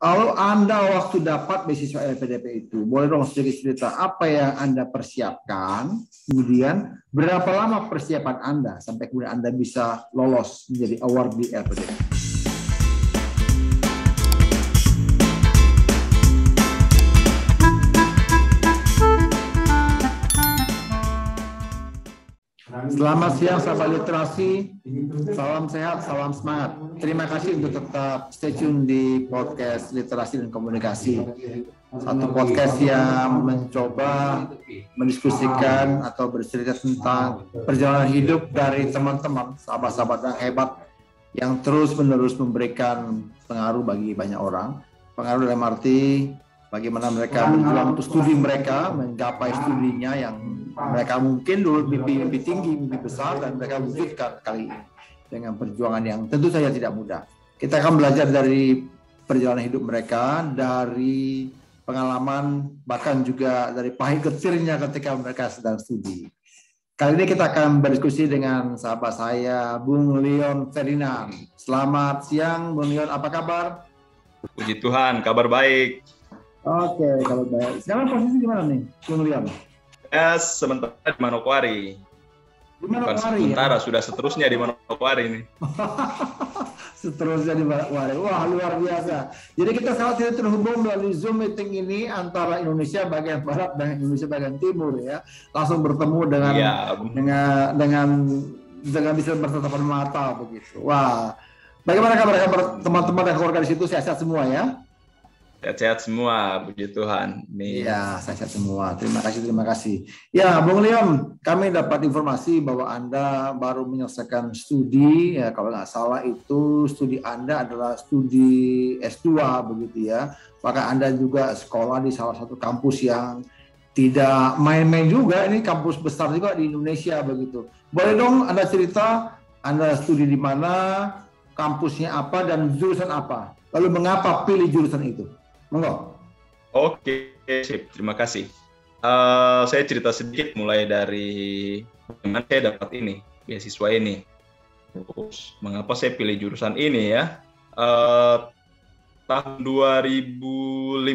Kalau Anda waktu dapat beasiswa LPDP itu, boleh dong sedikit cerita apa yang Anda persiapkan, kemudian berapa lama persiapan Anda sampai kemudian Anda bisa lolos menjadi award di LPDP? Selamat siang sahabat literasi, salam sehat, salam semangat. Terima kasih untuk tetap stay tune di podcast Literasi dan Komunikasi. Satu podcast yang mencoba mendiskusikan atau bercerita tentang perjalanan hidup dari teman-teman, sahabat-sahabat yang hebat yang terus-menerus memberikan pengaruh bagi banyak orang. Pengaruh dalam arti bagaimana mereka berjuang untuk studi mereka, menggapai studinya yang mereka mungkin dulu mimpi tinggi, mimpi besar, dan mereka wujudkan kali ini dengan perjuangan yang tentu saja tidak mudah. Kita akan belajar dari perjalanan hidup mereka, dari pengalaman, bahkan juga dari pahit getirnya ketika mereka sedang studi. Kali ini kita akan berdiskusi dengan sahabat saya, Bung Leon Ferdinand. Selamat siang, Bung Leon. Apa kabar? Puji Tuhan, kabar baik. Oke, kabar baik. Sekarang posisi di mana nih, Bung Leon? Ya, sementara di Manokwari. Di Manokwari. Bukan sementara, ya? Sudah seterusnya di Manokwari nih. Seterusnya di Manokwari. Wah, luar biasa. Jadi kita saat ini terhubung melalui Zoom meeting ini antara Indonesia bagian barat dan Indonesia bagian timur ya. Langsung bertemu dengan dengan bisa bertatapan mata begitu. Wah. Bagaimana kabar teman-teman dan keluarga di situ? Sehat-sehat semua ya? Sehat-sehat semua, puji Tuhan. Iya, sehat semua. Terima kasih. Ya, Bung Leon, kami dapat informasi bahwa Anda baru menyelesaikan studi, ya kalau nggak salah itu studi Anda adalah studi S2 begitu ya. Maka Anda juga sekolah di salah satu kampus yang tidak main-main juga, ini kampus besar juga di Indonesia begitu. Boleh dong Anda cerita Anda studi di mana, kampusnya apa, dan jurusan apa? Lalu mengapa pilih jurusan itu? Monggo. Oke, sip. Terima kasih. Saya cerita sedikit mulai dari bagaimana saya dapat ini, beasiswa ini. Terus, mengapa saya pilih jurusan ini ya? Tahun 2015,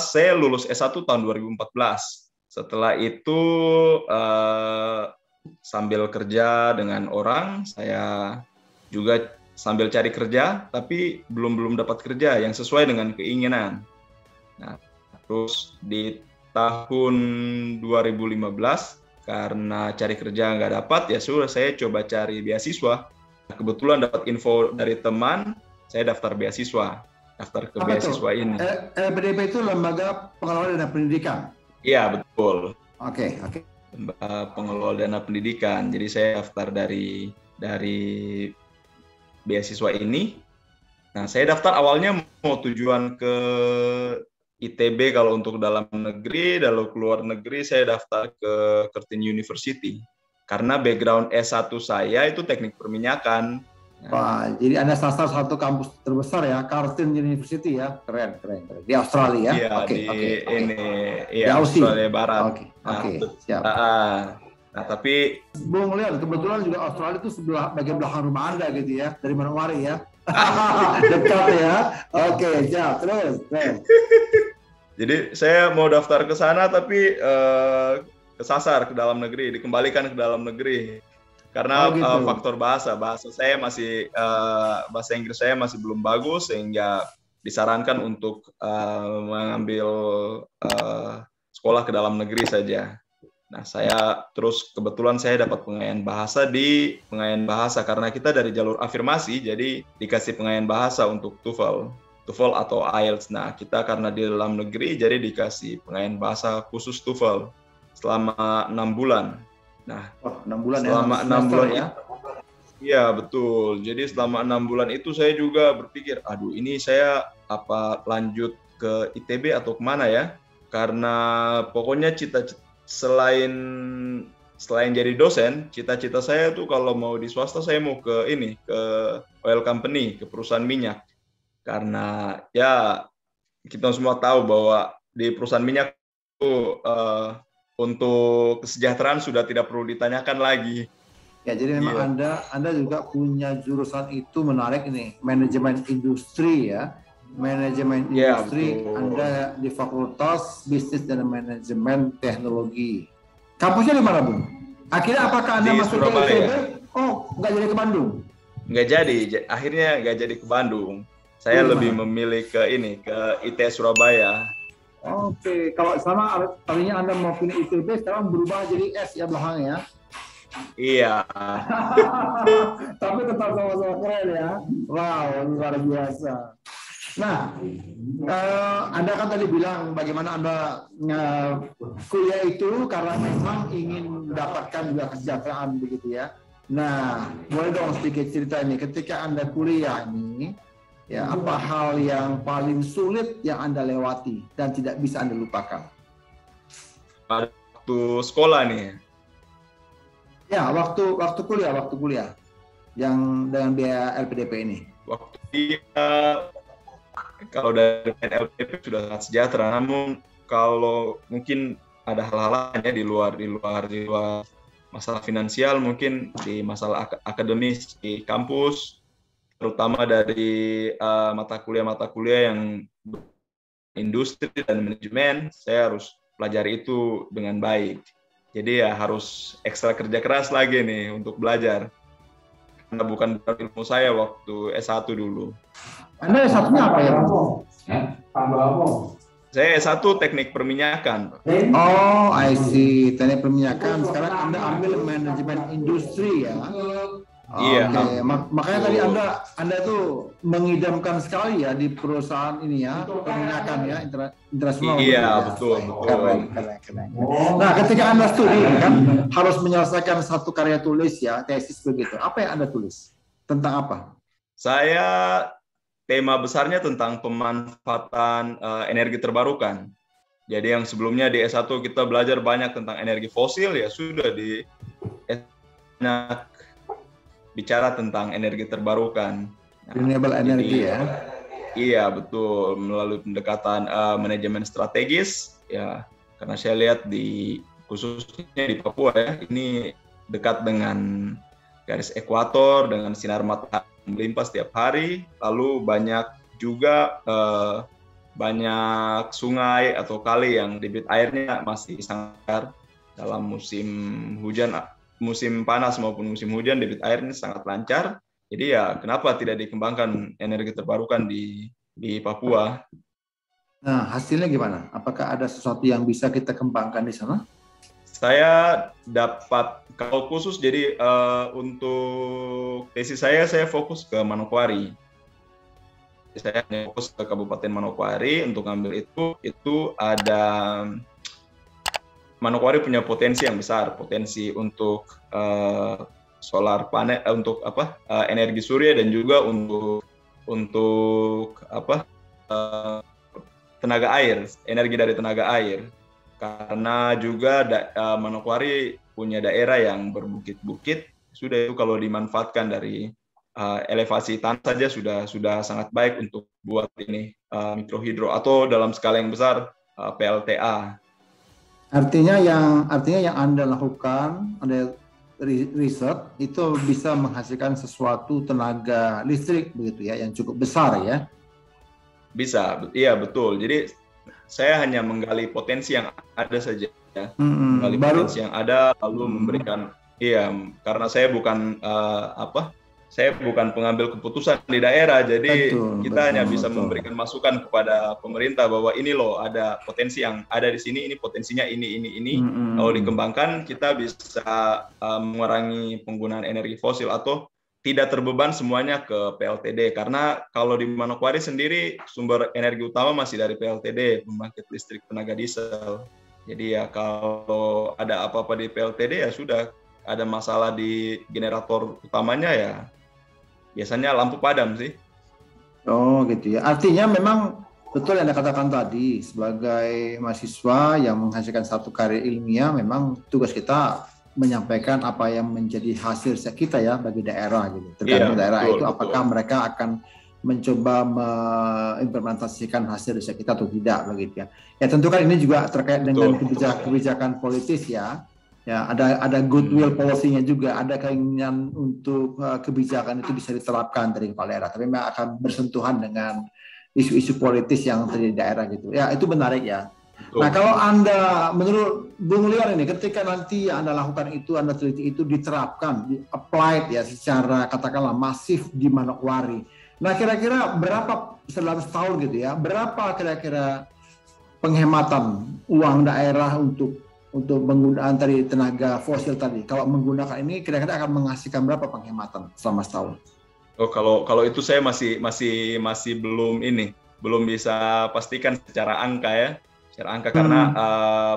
saya lulus S1 tahun 2014. Setelah itu, sambil kerja dengan orang, saya juga sambil cari kerja, tapi belum dapat kerja yang sesuai dengan keinginan. Nah, terus di tahun 2015 karena cari kerja nggak dapat, ya sudah saya coba cari beasiswa. Kebetulan dapat info dari teman, saya daftar beasiswa, daftar ke beasiswa ini. LPDP itu Lembaga Pengelola Dana Pendidikan. Iya, betul. Oke. Pengelola Dana Pendidikan. Jadi saya daftar dari beasiswa ini. Nah, saya daftar awalnya mau tujuan ke ITB kalau untuk dalam negeri, lalu keluar negeri saya daftar ke Curtin University. Karena background S1 saya itu teknik perminyakan. Wah, jadi Anda salah satu kampus terbesar ya, Curtin University ya. Keren. Di Australia ya? Iya, di Australia Barat. Oke, siap. Nah, tapi Bung Leon, kebetulan juga Australia itu bagian belakang rumah Anda gitu ya, dari Manokwari ya. Dekat ya. Oke, siap. Terus. Jadi saya mau daftar ke sana tapi kesasar ke dalam negeri, dikembalikan ke dalam negeri. Karena faktor bahasa saya masih bahasa Inggris saya masih belum bagus sehingga disarankan untuk mengambil sekolah ke dalam negeri saja. Nah, saya terus kebetulan saya dapat pengayaan bahasa karena kita dari jalur afirmasi, jadi dikasih pengayaan bahasa untuk TOEFL atau IELTS. Nah, kita karena di dalam negeri, jadi dikasih pengayaan bahasa khusus TOEFL selama 6 bulan. Nah, 6 bulan selama 6 bulan ya? Iya, betul. Jadi selama 6 bulan itu saya juga berpikir, aduh ini saya apa lanjut ke ITB atau kemana ya? Karena pokoknya selain jadi dosen, cita-cita saya tuh kalau mau di swasta saya mau ke oil company, ke perusahaan minyak. Karena ya kita semua tahu bahwa di perusahaan minyak itu untuk kesejahteraan sudah tidak perlu ditanyakan lagi. Ya, jadi memang Anda juga punya jurusan itu menarik ini, manajemen industri ya. manajemen Ya, industri, betul. Anda di Fakultas Bisnis dan Manajemen Teknologi. Kampusnya di mana, Bung? Akhirnya apakah Anda Di masuk ke Surabaya. ITB? Oh, nggak jadi ke Bandung? Nggak jadi, akhirnya nggak jadi ke Bandung. Saya Di lebih mana? memilih ke ITS Surabaya. Oke, kalau sama tadinya Anda mau pilih ITB, sekarang berubah jadi S ya belakangnya. Iya. Tapi tetap sama-sama keren ya. Wow, luar biasa. Nah, Anda kan tadi bilang bagaimana Anda kuliah itu karena memang ingin mendapatkan juga kesejahteraan begitu ya. Nah, boleh dong sedikit cerita ini. Ketika Anda kuliah ini, ya apa hal yang paling sulit yang Anda lewati dan tidak bisa Anda lupakan? Waktu sekolah nih. Ya, waktu kuliah yang dengan biaya LPDP ini. Waktu kalau dari LPDP sudah sangat sejahtera, namun kalau mungkin ada hal-hal lainnya di luar masalah finansial, mungkin di masalah akademis di kampus, terutama dari mata kuliah yang industri dan manajemen, saya harus pelajari itu dengan baik. Jadi ya harus ekstra kerja keras lagi nih untuk belajar. Karena bukan ilmu saya waktu S1 dulu. Anda S1-nya apa ya? Saya S1 teknik perminyakan. Oh, I see. Teknik perminyakan. Sekarang Anda ambil manajemen industri ya? Iya. Oke. Makanya tadi Anda tuh mengidamkan sekali ya di perusahaan ini ya, perminyakan ya, internasional. Iya, ya. betul. Keren. Nah, ketika Anda studi kan harus menyelesaikan satu karya tulis ya, tesis begitu. Apa yang Anda tulis? Tentang apa? Saya tema besarnya tentang pemanfaatan energi terbarukan. Jadi yang sebelumnya di S1 kita belajar banyak tentang energi fosil, ya sudah di S1 bicara tentang energi terbarukan. Renewable energy ya. Iya, betul, melalui pendekatan manajemen strategis ya, karena saya lihat khususnya di Papua ya, ini dekat dengan garis ekuator, dengan sinar matahari melimpah setiap hari, lalu banyak juga banyak sungai atau kali yang debit airnya masih sangat dalam musim hujan, musim panas maupun musim hujan, debit airnya sangat lancar. Jadi ya kenapa tidak dikembangkan energi terbarukan di Papua? Nah, hasilnya gimana? Apakah ada sesuatu yang bisa kita kembangkan di sana? Saya dapat, kalau khusus jadi untuk tesis saya fokus ke Manokwari. Saya fokus ke Kabupaten Manokwari untuk ambil itu ada Manokwari punya potensi yang besar, potensi untuk solar panel, untuk energi surya, dan juga untuk tenaga air, energi dari tenaga air. Karena juga Manokwari punya daerah yang berbukit-bukit, sudah itu kalau dimanfaatkan dari elevasi tanah saja sudah sangat baik untuk buat ini mikrohidro atau dalam skala yang besar PLTA. Artinya yang Anda lakukan, Anda riset itu bisa menghasilkan sesuatu tenaga listrik begitu ya, yang cukup besar ya? Bisa, iya betul. Jadi saya hanya menggali potensi yang ada saja, menggali potensi yang ada lalu memberikan, karena saya bukan saya bukan pengambil keputusan di daerah, jadi kita hanya bisa memberikan masukan kepada pemerintah bahwa ini loh ada potensi yang ada di sini, ini potensinya ini. Kalau dikembangkan kita bisa mengurangi penggunaan energi fosil atau tidak terbeban semuanya ke PLTD, karena kalau di Manokwari sendiri sumber energi utama masih dari PLTD, pembangkit listrik tenaga diesel. Jadi ya kalau ada apa-apa di PLTD ya sudah, ada masalah di generator utamanya ya biasanya lampu padam sih. Oh gitu ya. Artinya memang betul yang Anda katakan tadi, sebagai mahasiswa yang menghasilkan satu karya ilmiah, memang tugas kita menyampaikan apa yang menjadi hasil kita ya bagi daerah gitu. Tergantung daerah itu apakah mereka akan mencoba mengimplementasikan hasil riset kita atau tidak begitu ya. Ya tentu kan ini juga terkait dengan kebijakan politis ya. Ya, ada goodwill policy-nya juga, ada keinginan untuk kebijakan itu bisa diterapkan dari kepala daerah, tapi memang akan bersentuhan dengan isu-isu politis yang terjadi di daerah gitu. Ya, itu menarik ya. Betul. Nah, kalau menurut Bung Leon ini, ketika nanti Anda lakukan itu, Anda teliti itu, diterapkan, di-applied ya secara katakanlah masif di Manokwari. Nah, kira-kira berapa dalam setahun gitu ya, berapa kira-kira penghematan uang daerah untuk penggunaan tadi tenaga fosil tadi? Kalau menggunakan ini kira-kira akan menghasilkan berapa penghematan selama setahun? Oh, kalau itu saya masih belum bisa pastikan secara angka karena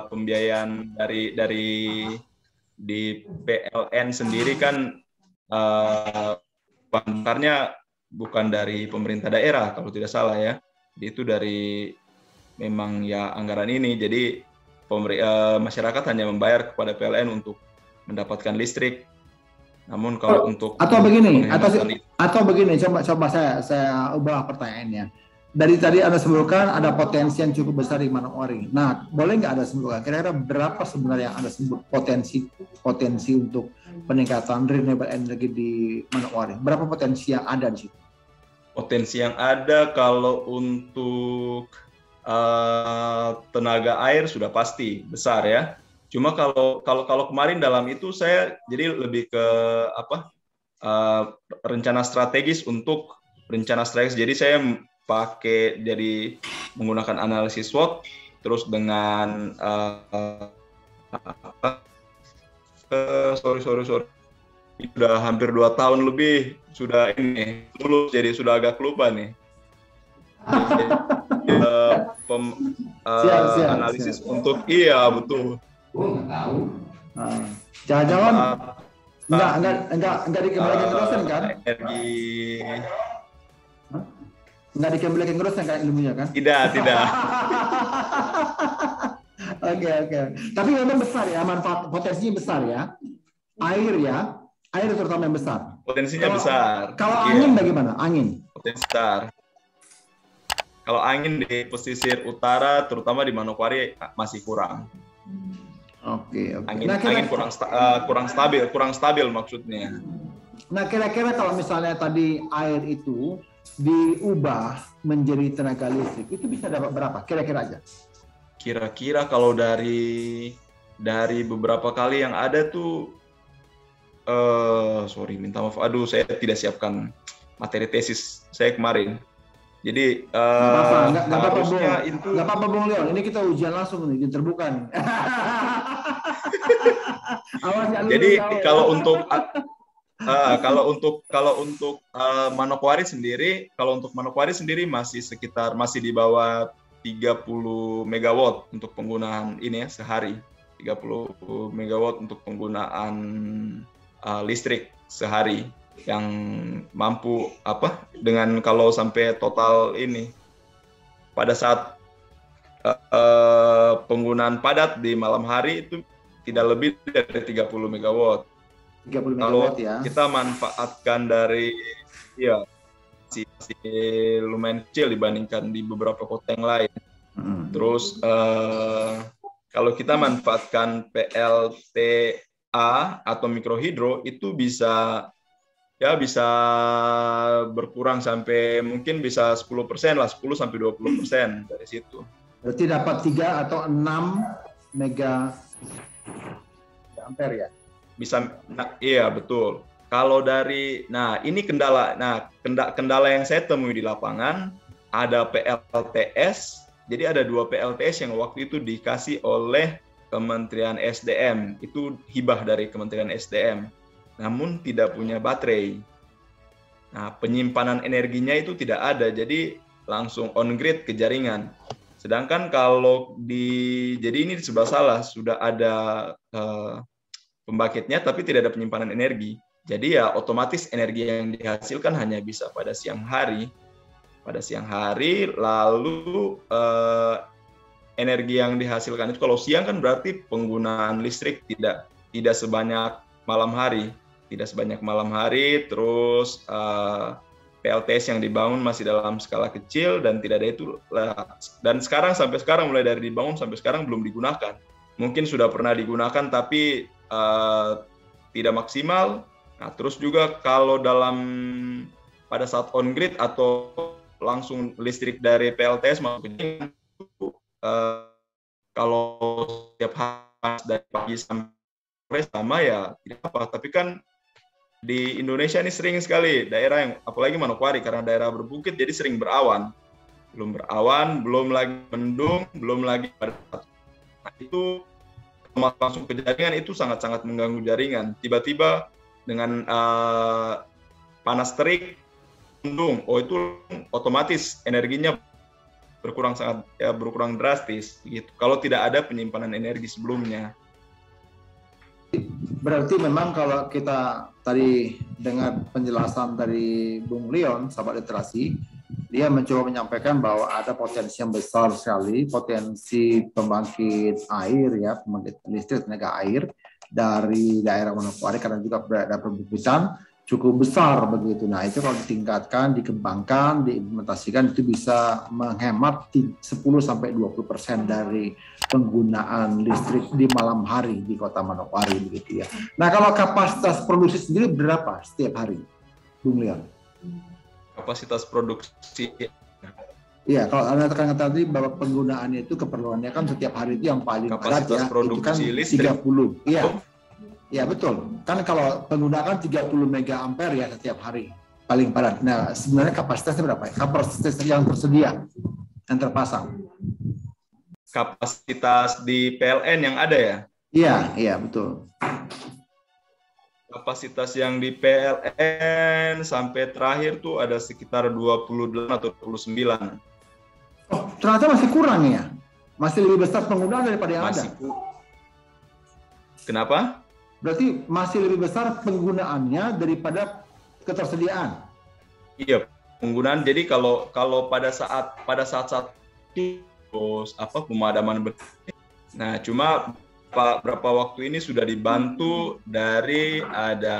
pembiayaan dari di PLN sendiri kan bahannya bukan dari pemerintah daerah kalau tidak salah ya, itu dari memang ya anggaran ini, jadi masyarakat hanya membayar kepada PLN untuk mendapatkan listrik. Namun kalau atau begini, coba saya ubah pertanyaannya. Dari tadi Anda sebutkan ada potensi yang cukup besar di Manokwari. Nah, boleh nggak Anda sebutkan kira-kira berapa sebenarnya yang Anda sebut potensi untuk peningkatan renewable energy di Manokwari? Berapa potensi yang ada di situ? Potensi yang ada kalau untuk tenaga air sudah pasti besar ya. Cuma kalau kemarin dalam itu saya jadi lebih ke rencana strategis. Jadi saya jadi menggunakan analisis SWOT terus dengan sorry sudah hampir 2 tahun lebih sudah ini lulus, jadi sudah agak lupa nih. Analisis siap. Untuk iya betul. Jangan-jangan enggak dikembalikan terusan kan? Energi enggak dikembalikan terusan kan ilmunya kan? Tidak. Oke. Tapi memang besar ya, manfaat potensinya besar ya. Air terutama yang besar. Potensinya besar. Kalau angin bagaimana? Angin. Potensi besar. Kalau angin di pesisir utara, terutama di Manokwari masih kurang. Oke. Angin kurang stabil maksudnya. Nah, kira-kira kalau misalnya tadi air itu diubah menjadi tenaga listrik, itu bisa dapat berapa? Kira-kira aja. Kira-kira kalau dari beberapa kali yang ada tuh, minta maaf. Aduh, saya tidak siapkan materi tesis saya kemarin. Jadi harusnya itu nggak apa-apa Bung Leon, ini kita ujian langsung nih, ujian terbuka nih. Jadi kalau untuk Manokwari sendiri masih di bawah 30 megawatt untuk penggunaan ini ya sehari. 30 megawatt untuk penggunaan listrik sehari, yang mampu dengan kalau sampai total ini pada saat penggunaan padat di malam hari itu tidak lebih dari 30 megawatt. 30 kalau megawatt ya. Kita manfaatkan dari masih lumayan kecil dibandingkan di beberapa kota yang lain. Terus kalau kita manfaatkan PLTA atau mikrohidro itu bisa berkurang sampai mungkin bisa 10% lah, 10-20% dari situ. Berarti dapat 3 atau 6 mega ampere ya? Bisa, iya betul. Kalau ini kendala yang saya temui di lapangan, ada PLTS, jadi ada 2 PLTS yang waktu itu dikasih oleh Kementerian SDM, itu hibah dari Kementerian SDM. Namun tidak punya baterai. Nah, penyimpanan energinya itu tidak ada, jadi langsung on grid ke jaringan. Sedangkan jadi ini di sebelah salah, sudah ada pembangkitnya tapi tidak ada penyimpanan energi. Jadi ya otomatis energi yang dihasilkan hanya bisa pada siang hari. Lalu energi yang dihasilkan itu kalau siang kan berarti penggunaan listrik tidak sebanyak malam hari. Terus PLTS yang dibangun masih dalam skala kecil dan tidak ada itu. Dan sampai sekarang mulai dari dibangun sampai sekarang belum digunakan. Mungkin sudah pernah digunakan tapi tidak maksimal. Nah, terus juga kalau pada saat on grid atau langsung listrik dari PLTS masuk ke jaringan. Kalau setiap hari dari pagi sampai sama ya tidak apa. Tapi kan di Indonesia ini sering sekali daerah yang, apalagi Manokwari karena daerah berbukit jadi sering berawan. Belum berawan, belum lagi mendung, belum lagi pada itu langsung ke jaringan itu sangat-sangat mengganggu jaringan. Tiba-tiba dengan panas terik, mendung, itu otomatis energinya berkurang drastis gitu. Kalau tidak ada penyimpanan energi sebelumnya. Berarti memang kalau kita tadi dengar penjelasan dari Bung Leon, sahabat literasi, dia mencoba menyampaikan bahwa ada potensi yang besar sekali, potensi pembangkit air, ya, pembangkit listrik tenaga air dari daerah Manokwari karena juga berada perbukitan cukup besar begitu. Nah, itu kalau ditingkatkan, dikembangkan, diimplementasikan itu bisa menghemat 10-20% dari penggunaan listrik di malam hari di Kota Manokwari begitu ya. Nah, kalau kapasitas produksi sendiri berapa setiap hari, Bung Leon? Kapasitas produksi. Iya, kalau Anda tekan tadi bahwa penggunaannya itu keperluannya kan setiap hari itu yang paling padat ya, itu kan 30. Iya. Ya betul, kan kalau penggunaan 30 mega ampere ya setiap hari paling padat. Nah sebenarnya kapasitasnya berapa? Kapasitas yang tersedia, yang terpasang. Kapasitas di PLN yang ada ya? Iya betul. Kapasitas yang di PLN sampai terakhir tuh ada sekitar 28 atau 29. Oh ternyata masih kurang ya? Masih lebih besar penggunaan daripada yang ada? Kenapa? Berarti masih lebih besar penggunaannya daripada ketersediaan. Iya, penggunaan. Jadi kalau pada saat itu pemadaman. Nah, cuma berapa waktu ini sudah dibantu dari ada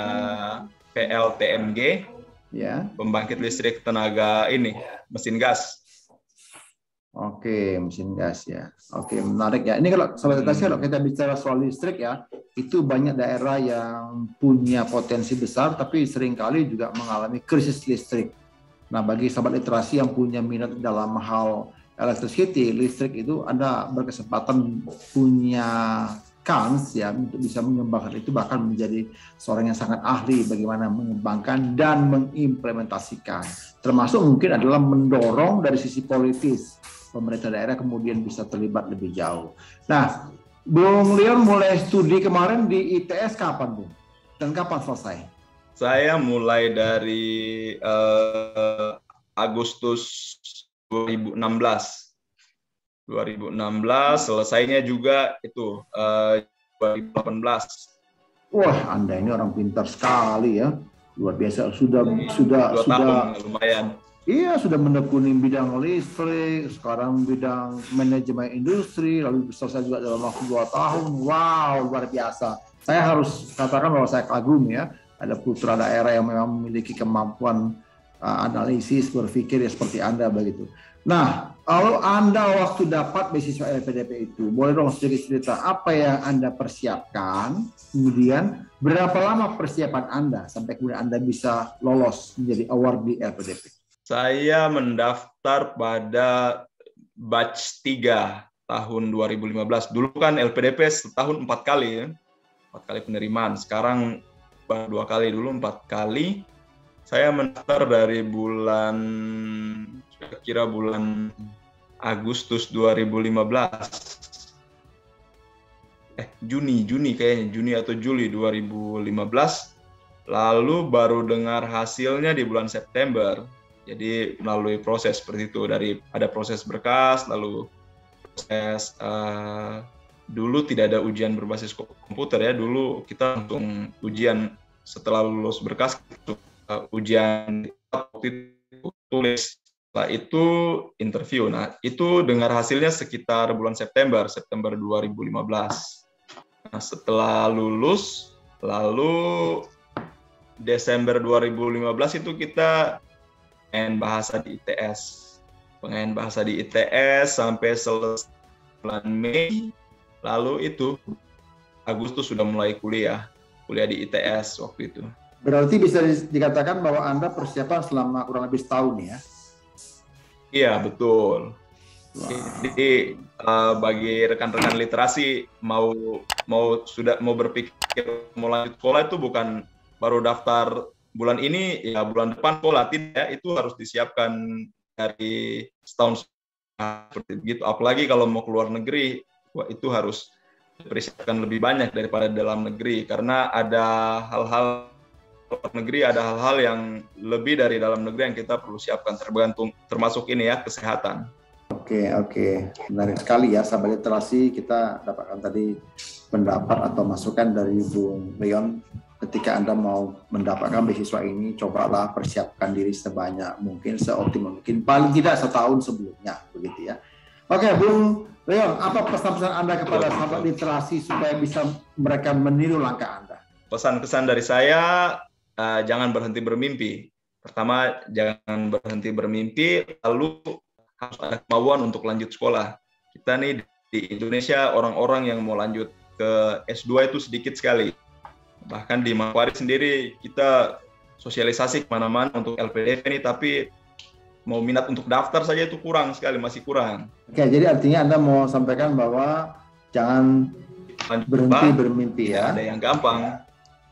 PLTMG, ya, pembangkit listrik tenaga mesin gas. Oke, mesin gas ya. Oke, menarik ya. Ini kalau sobat literasi, kalau kita bicara soal listrik ya, itu banyak daerah yang punya potensi besar, tapi seringkali juga mengalami krisis listrik. Nah, bagi sobat literasi yang punya minat dalam hal electricity, listrik itu Anda berkesempatan punya kans ya untuk bisa mengembangkan itu, bahkan menjadi seorang yang sangat ahli bagaimana mengembangkan dan mengimplementasikan. Termasuk mungkin adalah mendorong dari sisi politis. Pemerintah daerah kemudian bisa terlibat lebih jauh. Nah, Bung Leon mulai studi kemarin di ITS kapan, Bung? Dan kapan selesai? Saya mulai dari Agustus 2016. 2016, selesainya juga itu 2018. Wah, Anda ini orang pintar sekali ya. Luar biasa, sudah tahun, lumayan. Iya, sudah menekuni bidang listrik, sekarang bidang manajemen industri, lalu selesai juga dalam waktu 2 tahun. Wow, luar biasa. Saya harus katakan bahwa saya kagum ya, ada putra daerah yang memang memiliki kemampuan analisis, berpikir ya seperti Anda begitu. Nah, kalau Anda waktu dapat beasiswa LPDP itu, boleh dong sedikit cerita apa yang Anda persiapkan, kemudian berapa lama persiapan Anda sampai kemudian Anda bisa lolos menjadi awardee LPDP? Saya mendaftar pada batch 3 tahun 2015. Dulu kan LPDP setahun 4 kali ya. 4 kali penerimaan. Sekarang baru 2 kali, dulu 4 kali. Saya mendaftar dari bulan Agustus 2015. Juni kayaknya, Juni atau Juli 2015. Lalu baru dengar hasilnya di bulan September. Jadi melalui proses seperti itu, ada proses berkas, lalu proses dulu tidak ada ujian berbasis komputer ya, dulu kita langsung ujian setelah lulus berkas, ujian tulis, setelah itu interview. Nah itu dengar hasilnya sekitar bulan September 2015. Nah setelah lulus, lalu Desember 2015 itu kita pengayaan bahasa di ITS sampai selesai bulan Mei, lalu itu Agustus sudah mulai kuliah di ITS waktu itu. Berarti bisa dikatakan bahwa Anda persiapan selama kurang lebih setahun ya? Iya, betul. Jadi bagi rekan-rekan literasi mau berpikir mau lanjut sekolah itu bukan baru daftar bulan ini ya bulan depan sekolah, tidak, itu harus disiapkan dari setahun seperti begitu. Apalagi kalau mau keluar negeri, wah, itu harus dipersiapkan lebih banyak daripada dalam negeri, karena ada hal-hal luar negeri, ada hal-hal yang lebih dari dalam negeri yang kita perlu siapkan, termasuk ini ya, kesehatan. Oke. Menarik sekali ya, sahabat literasi. Kita dapatkan tadi pendapat atau masukan dari Bung Leon. Ketika Anda mau mendapatkan beasiswa ini, cobalah persiapkan diri sebanyak mungkin, seoptimal mungkin, paling tidak setahun sebelumnya, begitu ya. Oke, Bung Leon, apa pesan-pesan Anda kepada sahabat literasi supaya bisa mereka meniru langkah Anda? Pesan-pesan dari saya, jangan berhenti bermimpi. Pertama, jangan berhenti bermimpi, lalu harus ada kemauan untuk lanjut sekolah. Kita nih di Indonesia, orang-orang yang mau lanjut ke S2 itu sedikit sekali. Bahkan di Manokwari sendiri, kita sosialisasi kemana-mana untuk LPDP nih, tapi mau minat untuk daftar saja itu kurang sekali, masih kurang. Oke, jadi artinya Anda mau sampaikan bahwa jangan berhenti bermimpi ya. Tidak ada yang gampang.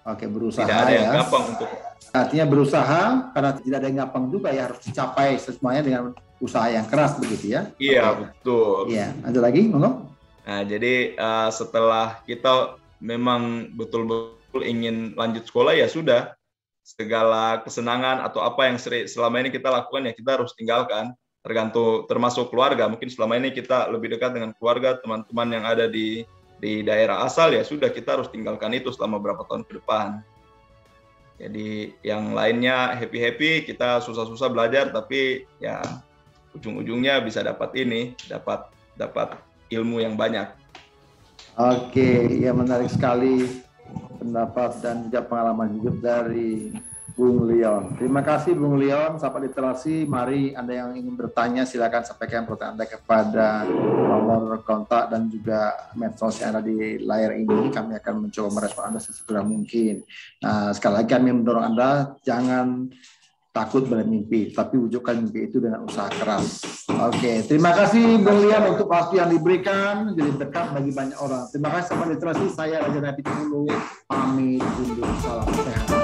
Oke, berusaha. Tidak ada yang gampang untuk. Artinya berusaha, karena tidak ada yang gampang juga ya, harus dicapai semuanya dengan usaha yang keras, begitu ya? Iya, betul. Iya, ada lagi, monggo? Nah, jadi setelah kita memang betul-betul ingin lanjut sekolah, ya sudah, segala kesenangan atau apa yang selama ini kita lakukan ya kita harus tinggalkan, termasuk keluarga. Mungkin selama ini kita lebih dekat dengan keluarga, teman-teman yang ada di daerah asal, ya sudah, kita harus tinggalkan itu selama beberapa tahun ke depan. Jadi yang lainnya happy-happy, kita susah-susah belajar, tapi ya ujung-ujungnya bisa dapat ilmu yang banyak. Oke, ya menarik sekali pendapat dan juga pengalaman hidup dari Bung Leon. Terima kasih Bung Leon, sahabat literasi. Mari Anda yang ingin bertanya silakan sampaikan pertanyaan Anda kepada nomor kontak dan juga medsos yang ada di layar ini. Kami akan mencoba merespon Anda sesegera mungkin. Nah, sekali lagi kami mendorong Anda jangan takut bermimpi, tapi wujudkan mimpi itu dengan usaha keras. Oke, terima kasih Bung Leon untuk waktu yang diberikan, jadi dekat bagi banyak orang. Terima kasih sahabat literasi. Saya Raja Nabi Tulu, pamit undur, salam sehat.